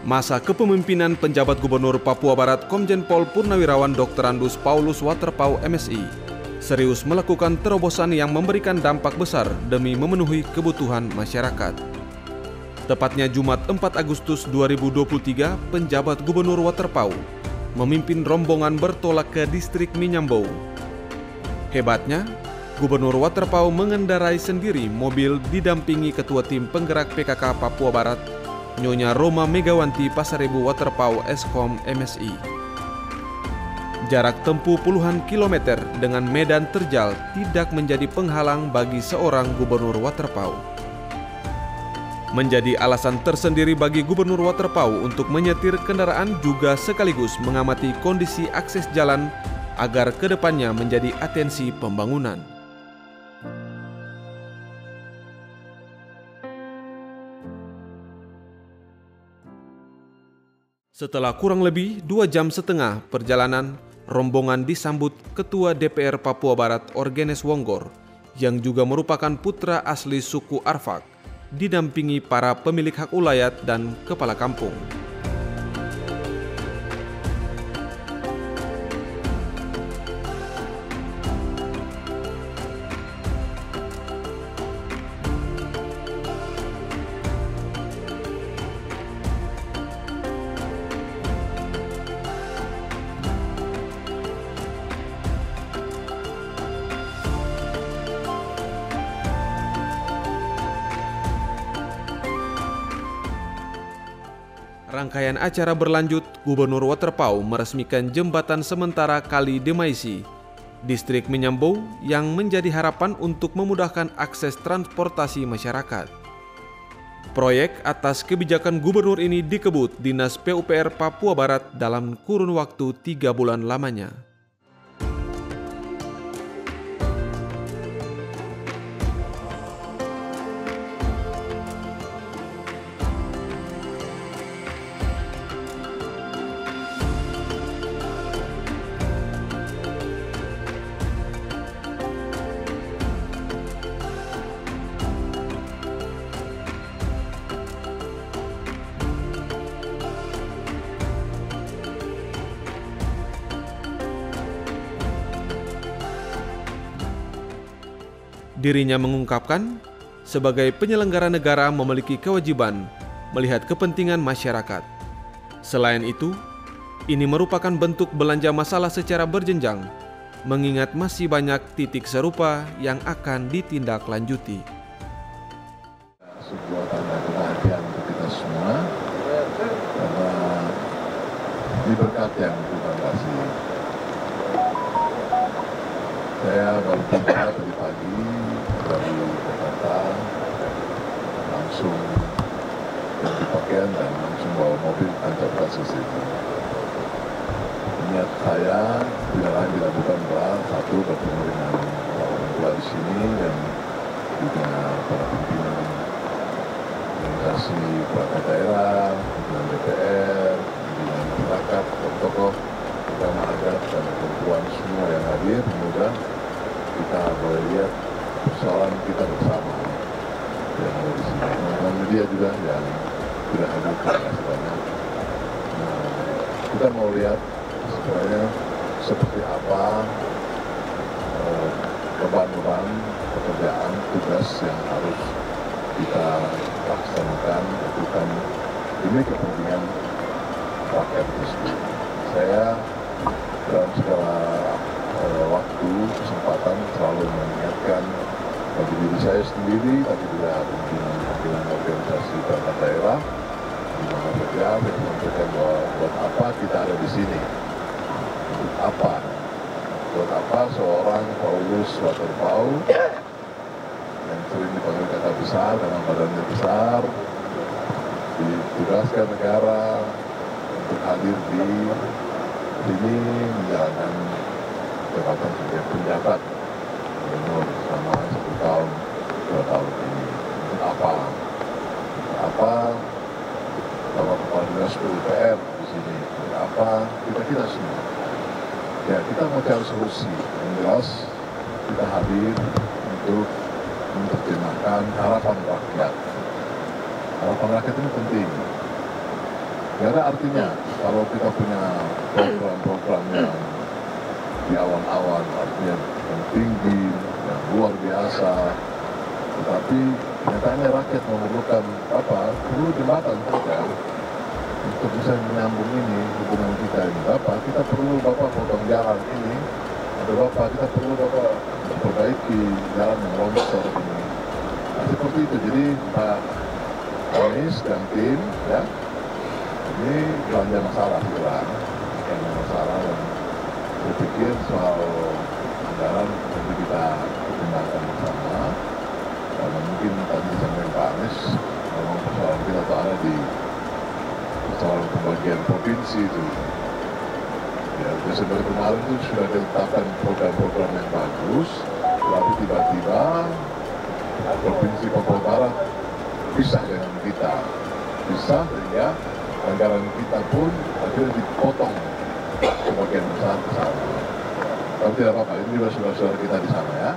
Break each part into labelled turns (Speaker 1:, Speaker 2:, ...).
Speaker 1: Masa kepemimpinan penjabat Gubernur Papua Barat Komjen Pol Purnawirawan Dr. Andus Paulus Waterpauw MSI serius melakukan terobosan yang memberikan dampak besar demi memenuhi kebutuhan masyarakat. Tepatnya Jumat 4 Agustus 2023, penjabat Gubernur Waterpauw memimpin rombongan bertolak ke distrik Minyambou. Hebatnya, Gubernur Waterpauw mengendarai sendiri mobil didampingi Ketua Tim Penggerak PKK Papua Barat, Nyonya Roma Megawanti Pasaribu Waterpauw Eskom MSI. Jarak tempuh puluhan kilometer dengan medan terjal tidak menjadi penghalang bagi seorang Gubernur Waterpauw. Menjadi alasan tersendiri bagi Gubernur Waterpauw untuk menyetir kendaraan juga sekaligus mengamati kondisi akses jalan agar kedepannya menjadi atensi pembangunan. Setelah kurang lebih 2,5 jam perjalanan, rombongan disambut Ketua DPR Papua Barat Orgenes Wonggor, yang juga merupakan putra asli suku Arfak, didampingi para pemilik hak ulayat dan kepala kampung. Rangkaian acara berlanjut, Gubernur Waterpauw meresmikan jembatan sementara Kali Demaisi, distrik Minyambou, yang menjadi harapan untuk memudahkan akses transportasi masyarakat. Proyek atas kebijakan Gubernur ini dikebut Dinas PUPR Papua Barat dalam kurun waktu 3 bulan lamanya. Dirinya mengungkapkan, sebagai penyelenggara negara memiliki kewajiban melihat kepentingan masyarakat. Selain itu, ini merupakan bentuk belanja masalah secara berjenjang, mengingat masih banyak titik serupa yang akan ditindaklanjuti.
Speaker 2: Sebuah tanda kebahagiaan untuk kita semua, karena ini berkat yang Tuhan kasih. Saya baru tiba tadi pagi dari Jakarta, langsung ganti pakaian dan langsung bawa mobil kantor kasus itu. Niat saya tidak lain tidak bukan berat, satu bertemu dengan orang tua di sini dan juga para pimpinan organisasi perangkat daerah, pimpinan DPR, pimpinan masyarakat, tokoh-tokoh agama adat dan perempuan semua yang hadir. Semoga kita boleh lihat persoalan kita bersama yang ada di sini. Teman-teman media juga yang tidak hadir, terima kasih banyak. Nah, kita mau lihat sebenarnya seperti apa beban-beban pekerjaan, tugas yang harus kita laksanakan, lakukan demi kepentingan rakyat itu sendiri. Saya dalam segala waktu, kesempatan selalu mengingatkan bagi diri saya sendiri, tapi juga pimpinan organisasi perangkat daerah, di mana saja saya menyampaikan bahwa buat apa kita ada di sini, untuk apa, buat apa seorang Paulus Waterpauw yang sering dipanggil kata besar karena badannya besar, ditugaskan negara untuk hadir di sini menjalankan jabatan sebagai penjabat gubernur selama 1 tahun, 2 tahun ini. Untuk apa? Apa sama kepala dinas PUPR di sini? Untuk apa? Kita semua. Ya, kita mau cari solusi. Yang jelas kita hadir untuk menerjemahkan harapan rakyat. Harapan rakyat ini penting. Nggak ada artinya kalau kita punya program-program yang di awan-awan, artinya yang tinggi, yang luar biasa, tetapi nyatanya rakyat memerlukan perlu jembatan saja untuk bisa menyambung ini hubungan kita ini. Kita perlu potong jalan ini, atau kita perlu perbaiki jalan yang longsor ini. Nah, seperti itu. Jadi Pak Anies dan tim ya, ini belanja masalah dan saya pikir soal anggaran nanti kita pertimbangkan bersama. Karena mungkin tadi disampaikan Pak Anies, kalau persoalan kita tuh ada di persoalan pembagian provinsi itu. Ya, Desember kemarin itu sudah ditetapkan program-program yang bagus, tapi tiba-tiba Provinsi Papua Barat pisah dengan kita. Pisah sehingga anggaran kita pun akhirnya dipotong sebagian besar ke sana. Tapi tidak apa-apa, ini juga saudara-saudara kita di sana ya.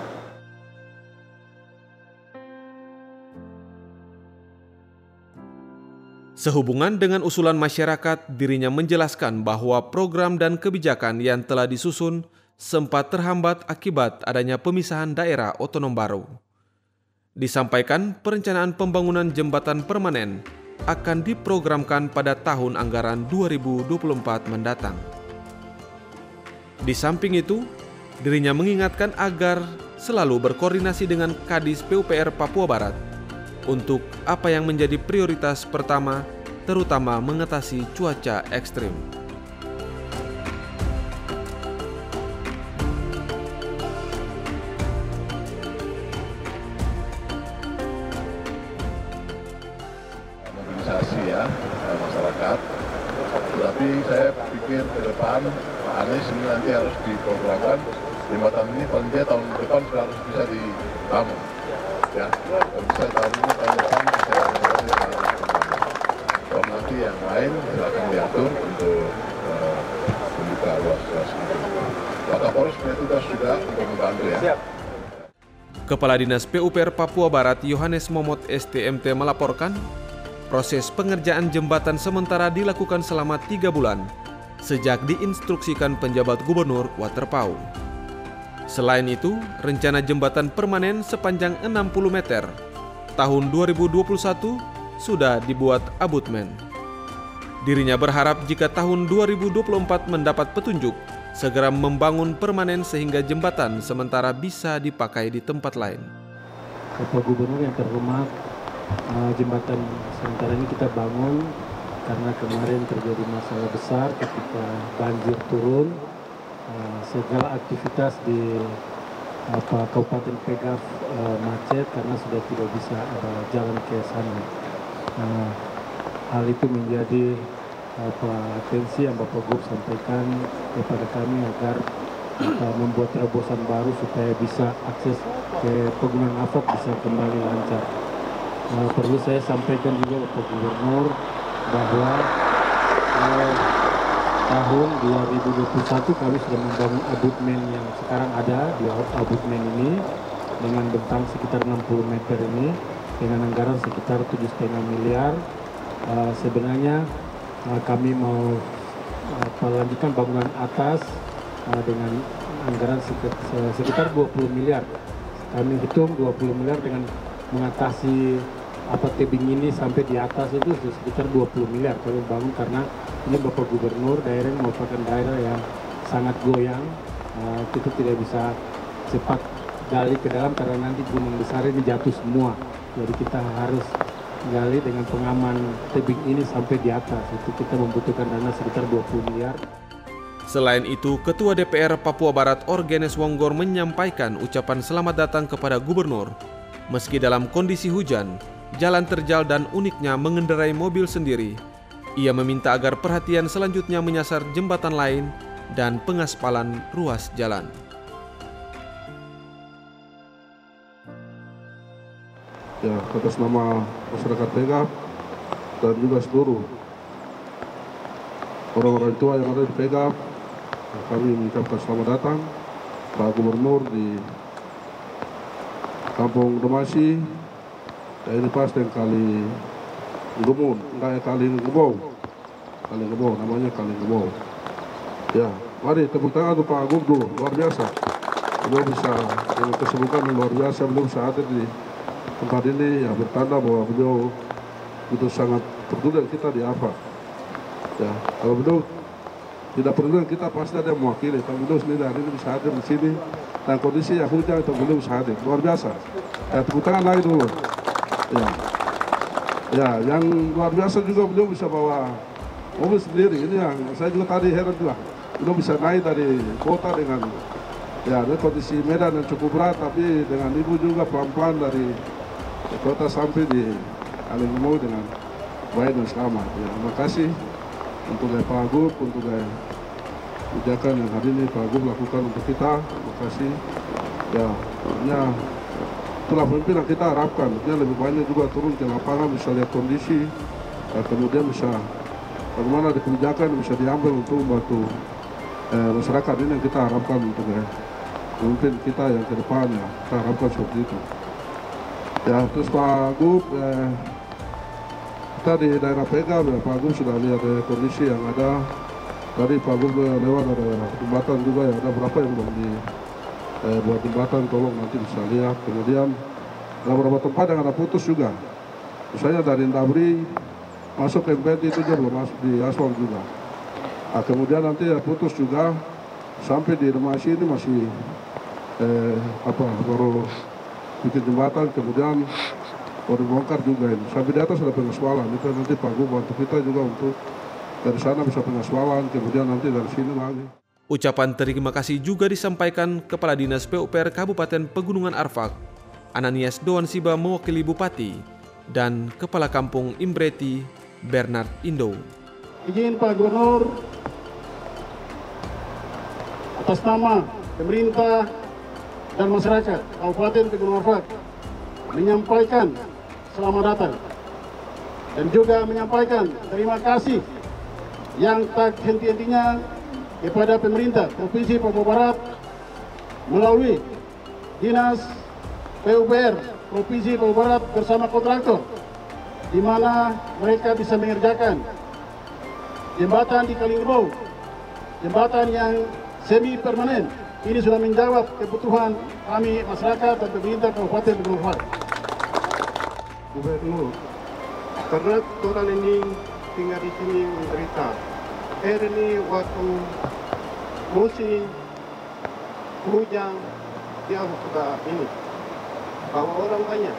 Speaker 1: Sehubungan dengan usulan masyarakat, dirinya menjelaskan bahwa program dan kebijakan yang telah disusun sempat terhambat akibat adanya pemisahan daerah otonom baru. Disampaikan perencanaan pembangunan jembatan permanen akan diprogramkan pada tahun anggaran 2024 mendatang. Di samping itu, dirinya mengingatkan agar selalu berkoordinasi dengan Kadis PUPR Papua Barat untuk apa yang menjadi prioritas pertama, terutama mengatasi cuaca ekstrim.
Speaker 2: Mobilisasi ya masyarakat, tetapi saya pikir ke depan Pak Anies ini nanti harus diprogramkan jembatan ini paling tidak tahun depan sudah harus bisa dibangun. Ya, bisa tahun ini, tahun depan bisa kalau nanti yang lain silakan diatur untuk membuka ruas-ruas itu. Pak Kapolres punya tugas juga untuk membantu ya.
Speaker 1: Kepala Dinas PUPR Papua Barat Yohanes Momot STMT melaporkan, proses pengerjaan jembatan sementara dilakukan selama 3 bulan sejak diinstruksikan penjabat Gubernur Waterpau. Selain itu, rencana jembatan permanen sepanjang 60 meter tahun 2021 sudah dibuat abutmen. Dirinya berharap jika tahun 2024 mendapat petunjuk, segera membangun permanen sehingga jembatan sementara bisa dipakai di tempat lain.
Speaker 3: Bapak Gubernur yang terhormat, jembatan sementara ini kita bangun karena kemarin terjadi masalah besar ketika banjir turun. Segala aktivitas di Kabupaten Pegaf macet karena sudah tidak bisa jalan ke sana. Hal itu menjadi atensi yang Bapak Gub sampaikan kepada kami agar membuat terobosan baru supaya bisa akses ke Pegunungan Afak bisa kembali lancar. Perlu saya sampaikan juga Bapak Gubernur bahwa tahun 2021 kami sudah membangun abutmen yang sekarang ada di abutmen ini dengan bentang sekitar 60 meter ini dengan anggaran sekitar 7,5 miliar. Sebenarnya kami mau melanjutkan bangunan atas dengan anggaran sekitar 20 miliar. Kami hitung 20 miliar dengan mengatasi tebing ini sampai di atas itu sekitar 20 miliar kami bangun karena ini Bapak Gubernur daerah ini merupakan daerah yang sangat goyang, kita tidak bisa cepat gali ke dalam karena nanti gunung besar ini jatuh semua. Jadi kita harus gali dengan pengaman tebing ini sampai di atas, itu kita membutuhkan dana sekitar 20 miliar.
Speaker 1: Selain itu, Ketua DPR Papua Barat Orgenes Wonggor menyampaikan ucapan selamat datang kepada Gubernur. Meski dalam kondisi hujan, jalan terjal dan uniknya mengendarai mobil sendiri, ia meminta agar perhatian selanjutnya menyasar jembatan lain dan pengaspalan ruas jalan.
Speaker 4: Ya, atas nama masyarakat Pegaf dan juga seluruh orang-orang tua yang ada di Pegaf, kami mengucapkan selamat datang Pak Gubernur di Kampung Domasi, dari pas dan kali Gumun, kali Gubau. Kalingebo, namanya Kalingebo. Ya, mari tepuk tangan untuk Pak Gub dulu, luar biasa. Beliau bisa dengan kesibukan yang luar biasa, beliau bisa hadir di tempat ini, ya bertanda bahwa beliau itu sangat peduli kita di AFA. Ya, kalau beliau tidak peduli kita pasti ada yang mewakili, tapi beliau sendiri hari ini bisa hadir di sini dan kondisi yang hujan itu beliau bisa hadir, luar biasa. Ya, tepuk tangan lagi dulu. Ya, yang luar biasa juga beliau bisa bawa mobil sendiri. Ini yang saya juga tadi heran juga. Beliau bisa naik dari kota dengan kondisi medan yang cukup berat, tapi dengan ibu juga pelan-pelan dari kota sampai di Kalingebo dengan baik dan selamat. Ya, terima kasih untuk Pak Gub, untuk kebijakan yang hari ini Pak Gub lakukan untuk kita. Terima kasih. Ya, itulah pemimpin yang kita harapkan. Lebih banyak juga turun ke lapangan, bisa lihat kondisi, kemudian bisa bagaimana ada kebijakan yang bisa diambil untuk membantu masyarakat. Ini yang kita harapkan untuk pemimpin kita yang ke depannya. Kita harapkan seperti itu. Ya, terus Pak Gub, kita di daerah Pega, Pak Gub sudah lihat kondisi yang ada. Tadi Pak Gub lewat ada jembatan juga, ya ada berapa yang belum buat jembatan, tolong nanti bisa lihat. Kemudian ada beberapa tempat yang ada putus juga. Misalnya dari Ndabri masuk ke MPT itu juga belum masuk di aspal juga. Nah, kemudian nanti ya putus juga sampai di Remasi ini masih baru bikin jembatan, kemudian baru bongkar juga ini. Sampai di atas ada pengaspalan. Itu nanti Pak Gub bantu kita juga untuk dari sana bisa pengaspalan, kemudian nanti dari sini lagi.
Speaker 1: Ucapan terima kasih juga disampaikan Kepala Dinas PUPR Kabupaten Pegunungan Arfak, Ananias Doan Siba mewakili Bupati, dan Kepala Kampung Imbreti, Bernard Indo.
Speaker 3: Izin Pak Gubernur, atas nama pemerintah dan masyarakat Kabupaten Pegunungan Arfak menyampaikan selamat datang dan juga menyampaikan terima kasih yang tak henti-hentinya kepada pemerintah Provinsi Papua Barat melalui Dinas PUPR Provinsi Papua Barat bersama kontraktor, di mana mereka bisa mengerjakan jembatan di Kalingebo, jembatan yang semi permanen. Ini sudah menjawab kebutuhan kami masyarakat dan pemerintah Kabupaten Pegunungan Arfak.
Speaker 5: Gubernur, karena orang ini tinggal di sini menderita. Ini waktu musim hujan dia sudah ini bawa orang banyak.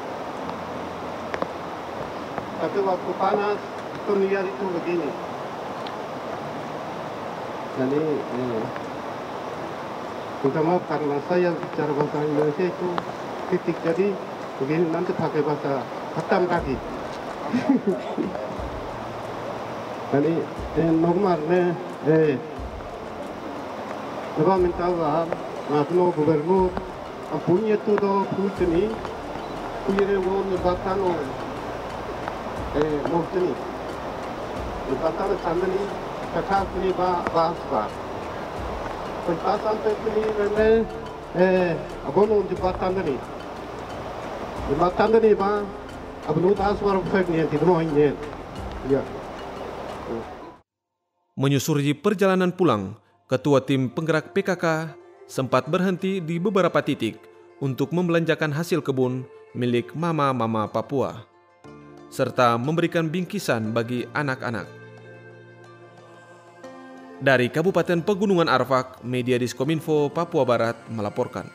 Speaker 5: Tapi waktu panas terlihat itu begini. Jadi minta maaf karena saya bicara bahasa Indonesia itu titik, jadi begini nanti pakai bahasa Batam kaki. Jadi normal coba minta maaf no Gubernur punya tu do putini punya wo batano mau tini batano candani kakak ini bahas pentas sampai ini abono jembatan ini bang abono tas baru feknya tidak mau ini ya.
Speaker 1: Menyusuri perjalanan pulang, Ketua Tim Penggerak PKK sempat berhenti di beberapa titik untuk membelanjakan hasil kebun milik mama-mama Papua, serta memberikan bingkisan bagi anak-anak. Dari Kabupaten Pegunungan Arfak, Media Diskominfo Papua Barat melaporkan.